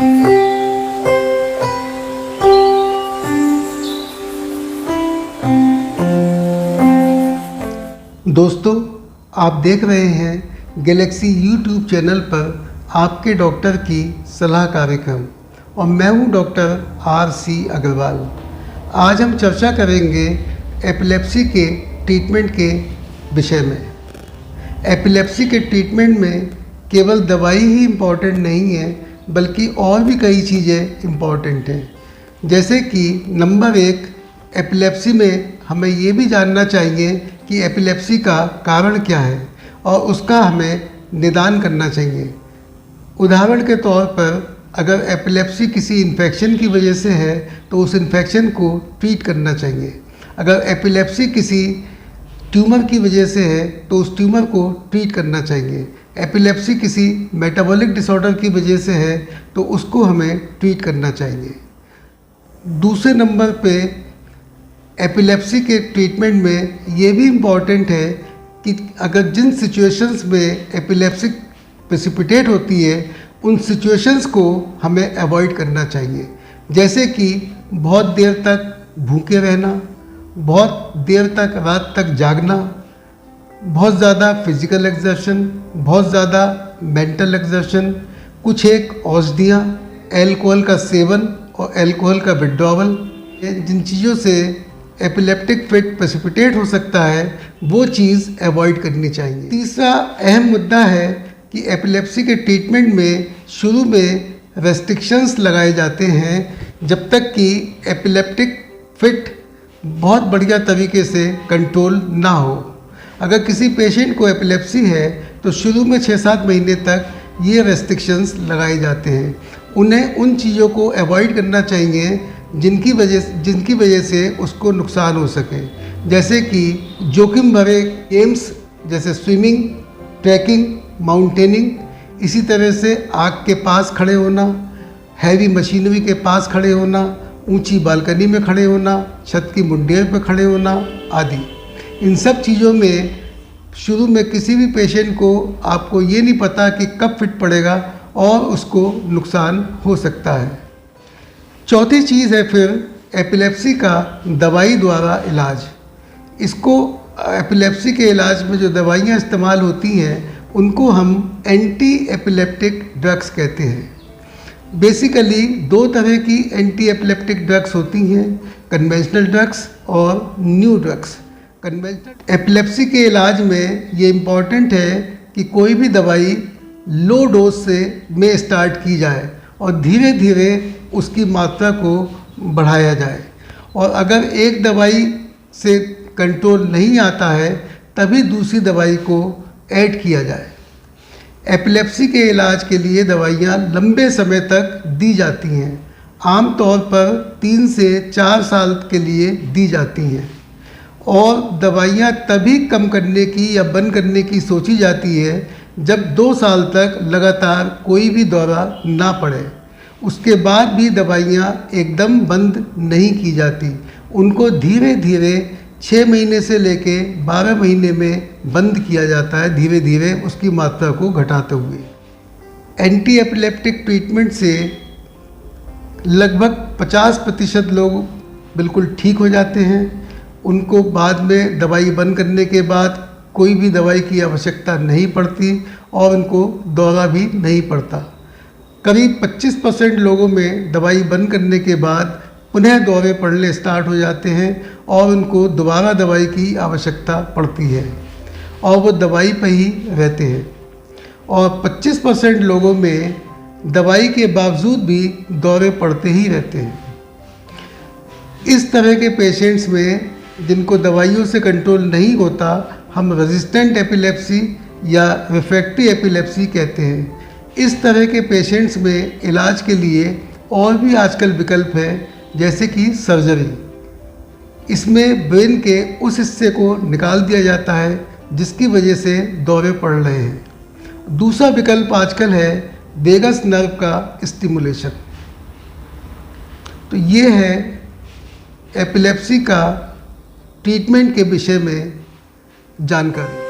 दोस्तों, आप देख रहे हैं गैलेक्सी यूट्यूब चैनल पर आपके डॉक्टर की सलाह कार्यक्रम और मैं हूं डॉक्टर RC अग्रवाल। आज हम चर्चा करेंगे एपिलेप्सी के ट्रीटमेंट के विषय में। एपिलेप्सी के ट्रीटमेंट में केवल दवाई ही इम्पॉर्टेंट नहीं है, बल्कि और भी कई चीज़ें इम्पॉर्टेंट हैं। जैसे कि नंबर 1, एपिलेप्सी में हमें ये भी जानना चाहिए कि एपिलेप्सी का कारण क्या है और उसका हमें निदान करना चाहिए। उदाहरण के तौर पर अगर एपिलेप्सी किसी इन्फेक्शन की वजह से है तो उस इन्फेक्शन को ट्रीट करना चाहिए। अगर एपिलेप्सी किसी ट्यूमर की वजह से है तो उस ट्यूमर को ट्रीट करना चाहिए। एपिलेप्सी किसी मेटाबॉलिक डिसऑर्डर की वजह से है तो उसको हमें ट्रीट करना चाहिए। दूसरे नंबर पे एपिलेप्सी के ट्रीटमेंट में ये भी इम्पॉर्टेंट है कि अगर जिन सिचुएशंस में एपिलेप्सी प्रेसिपिटेट होती है उन सिचुएशंस को हमें अवॉइड करना चाहिए। जैसे कि बहुत देर तक भूखे रहना, बहुत देर तक रात तक जागना, बहुत ज़्यादा फिजिकल एक्सर्शन, बहुत ज़्यादा मेंटल एक्सर्शन, कुछ एक औषधियाँ, एल्कोहल का सेवन और एल्कोहल का विड्रॉवल, जिन चीज़ों से एपिलेप्टिक फिट प्रेसिपिटेट हो सकता है वो चीज़ अवॉइड करनी चाहिए। तीसरा अहम मुद्दा है कि एपिलेप्सी के ट्रीटमेंट में शुरू में रेस्ट्रिक्शंस लगाए जाते हैं जब तक कि एपिलेप्टिक फिट बहुत बढ़िया तरीके से कंट्रोल ना हो। अगर किसी पेशेंट को एपिलेप्सी है तो शुरू में 6-7 महीने तक ये रेस्ट्रिक्शंस लगाए जाते हैं। उन्हें उन चीज़ों को अवॉइड करना चाहिए जिनकी वजह से उसको नुकसान हो सके। जैसे कि जोखिम भरे गेम्स जैसे स्विमिंग, ट्रैकिंग, माउंटेनिंग, इसी तरह से आग के पास खड़े होना, हैवी मशीनरी के पास खड़े होना, ऊंची बालकनी में खड़े होना, छत की मुंडेर पर खड़े होना आदि। इन सब चीज़ों में शुरू में किसी भी पेशेंट को आपको ये नहीं पता कि कब फिट पड़ेगा और उसको नुकसान हो सकता है। चौथी चीज़ है फिर एपिलेप्सी का दवाई द्वारा इलाज। इसको एपिलेप्सी के इलाज में जो दवाइयाँ इस्तेमाल होती हैं उनको हम एंटी एपिलेप्टिक ड्रग्स कहते हैं। बेसिकली 2 तरह की एंटी एपिलेप्टिक ड्रग्स होती हैं, कन्वेंशनल ड्रग्स और न्यू ड्रग्स। कन्वेंशनल एपिलेप्सी के इलाज में ये इम्पॉर्टेंट है कि कोई भी दवाई लो डोज में स्टार्ट की जाए और धीरे धीरे उसकी मात्रा को बढ़ाया जाए, और अगर एक दवाई से कंट्रोल नहीं आता है तभी दूसरी दवाई को ऐड किया जाए। एपिलेप्सी के इलाज के लिए दवाइयाँ लंबे समय तक दी जाती हैं, आमतौर पर 3 से 4 साल के लिए दी जाती हैं, और दवाइयाँ तभी कम करने की या बंद करने की सोची जाती है जब 2 साल तक लगातार कोई भी दौरा ना पड़े। उसके बाद भी दवाइयाँ एकदम बंद नहीं की जाती, उनको धीरे धीरे 6 महीने से लेके 12 महीने में बंद किया जाता है, धीरे धीरे उसकी मात्रा को घटाते हुए। एंटी एपिलेप्टिक ट्रीटमेंट से लगभग 50% लोग बिल्कुल ठीक हो जाते हैं। उनको बाद में दवाई बंद करने के बाद कोई भी दवाई की आवश्यकता नहीं पड़ती और उनको दौरा भी नहीं पड़ता। करीब 25% लोगों में दवाई बंद करने के बाद पुनः दौरे पड़ने स्टार्ट हो जाते हैं और उनको दोबारा दवाई की आवश्यकता पड़ती है और वो दवाई पर ही रहते हैं। और 25% लोगों में दवाई के बावजूद भी दौरे पड़ते ही रहते हैं। इस तरह के पेशेंट्स में जिनको दवाइयों से कंट्रोल नहीं होता हम रेजिस्टेंट एपिलेप्सी या रिफ्रैक्टरी एपिलेप्सी कहते हैं। इस तरह के पेशेंट्स में इलाज के लिए और भी आजकल विकल्प है, जैसे कि सर्जरी। इसमें ब्रेन के उस हिस्से को निकाल दिया जाता है जिसकी वजह से दौरे पड़ रहे हैं। दूसरा विकल्प आजकल है वेगस नर्व का स्टिमुलेशन। तो ये है एपिलेप्सी का ट्रीटमेंट के विषय में जानकारी।